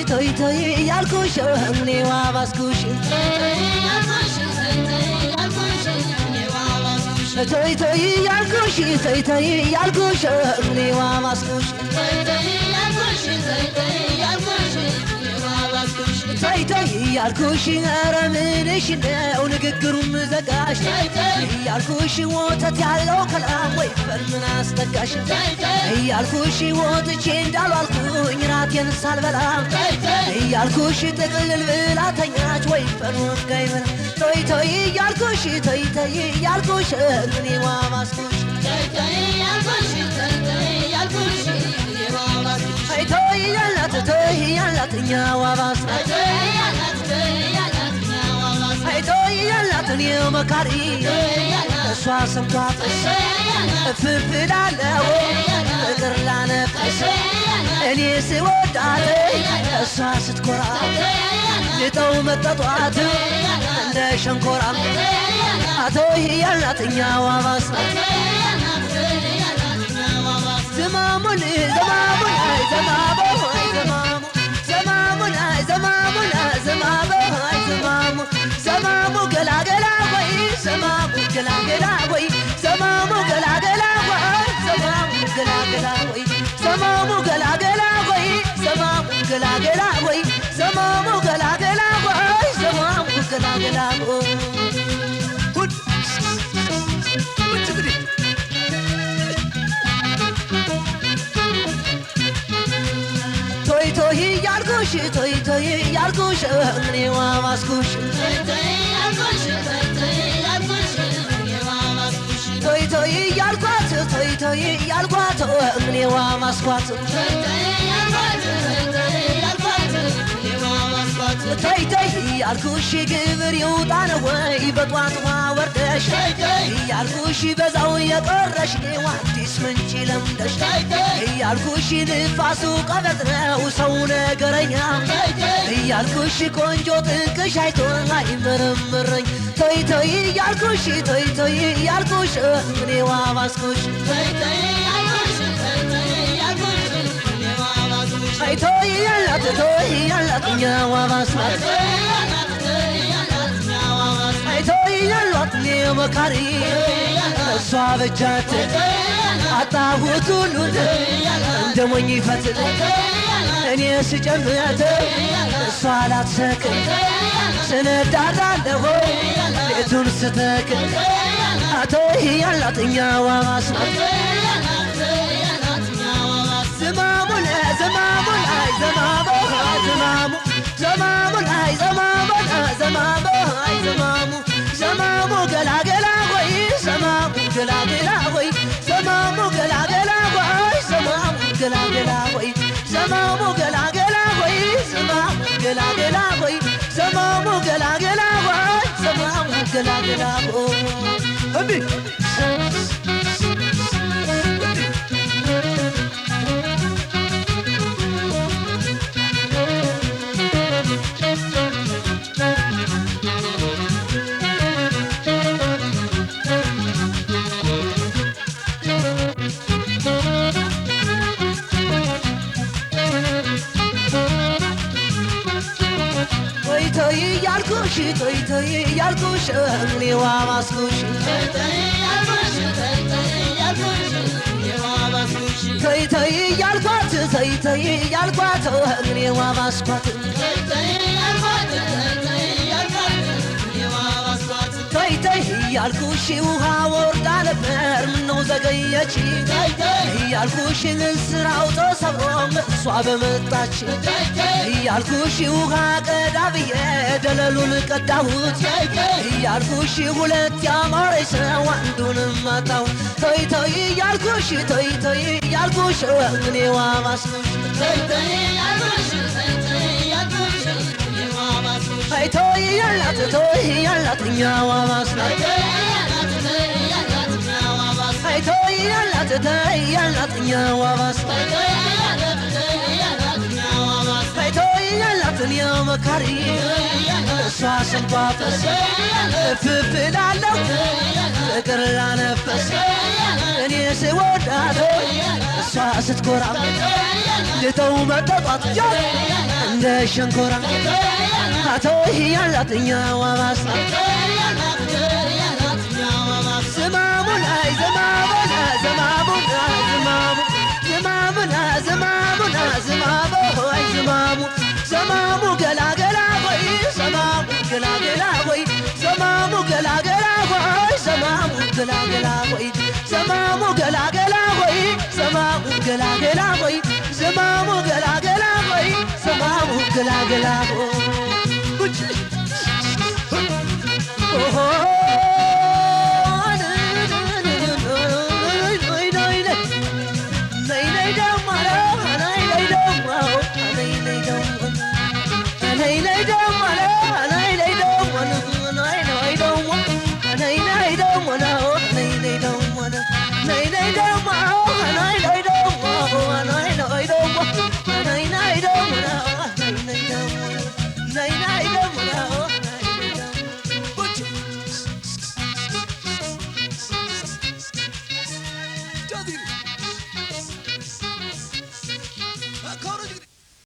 toy toy yalkush ne wabaskush toy toy yalkush ne wabaskush toy toy yalkush aramenesh unegrum zagash yalkush wotat yallo kalam way farmana astagash yalkush wot chendal alkuኝ raten salbalam yalkush teqlil bilatanyach way farmon gayber toy toy yalkush ne wabaskush toy yalat nya wabas toy yalat ne makari swasam twat ፍፍዳለው እግርላነ እኔ ስወዳት እሷ ስትኮራ ልጠው መጠጧት እንደ ሸንኮራ አቶ ያላትኛ ዋባስ ዘማሙን ዘማሙ ገላገላ ወይ ዘማሙ ገላገላ ወይ ዘማሙ ገላገላ ወይ ዘማሙ ገላገላ ወይ ዘማሙ ገላገላ ወይ ዘማሙ ገላገላ ወይ ዘማሙ ገላገላ ወይ toy toy yalkush ne wabaskush toy toy yalkwat ne wabaskwat toy toy yalkush ግብር ይውጣን ወይ በጧት ወርደሽ ያልኩሽ በዛው የቀረሽ ዋዲስ ምንጭ ለምደሽ ያልኩሽ ንፋሱ ቀበጥረው ሰው ነገረኛ ያልኩሽ ቆንጆ ጥንቅሽ አይቶ አይመረምረኝ toy toy ያልኩሽ እኔ ዋባስኩሽ toy ያላት ኛ ዋባስኩሽ toy ያላት ne makari እሷ በጃት አጣሁት ሁሉን እንደሞኝ ፈትል እኔ ስጨምት እሷ ላትሰክን ስነዳዳለሁ ሌቱን ስተክን አቶ ያላትኛ ዋባስ ዘማሙ ገላገላ ወይ ዘማሙ ገላገላ ወይ ዘማሙ ገላገላ ወይ ዘማሙ ገላገላ ወይ ዘማሙ ገላገላ ወይ ዘማሙ ገላገላ ወይ ዘማሙ ገላገላ ወይ ዘማሙ ገላገላ ወይ እንዴ toy yalkush ne wabaskush toy yalkwat ne wabaskwat toy ያልኩሽ ውሃ ወርዳ ነበር ምነው ዘገየች ያልኩሽ ስራው ተሰብሮ እሷ በመጣች ያልኩሽ ውሃ ቀዳ ብዬ ደለሉን ቀዳሁት ያልኩሽ ሁለት ያማረ ሰው አንዱንም መታው toy ያልኩሽ እኔ ዋባስኩሽ toy ያላት ኛ ዋባስ toy ያላት ኛ ዋባስ toy ያላት ኛ መካሪ እሷ ሰንቷት ፍፍላለው ፍቅር ላነፈስ እኔ ስወዳት እሷ ስትኮራ ልተው መጠጣት እንደ ሸንኮራ አቶ ያላትኛ ዋባስ زمامنا زمامنا زمامنا زمامنا زمامنا زمامو هاي زمامو زمامو قلا قلا وي زمامو قلا قلا وي زمامو قلا قلا وي زمامو قلا قلا وي زمامو قلا قلا وي زمامو قلا قلا وي زمامو قلا قلا وي زمامو قلا قلا وي Nay nay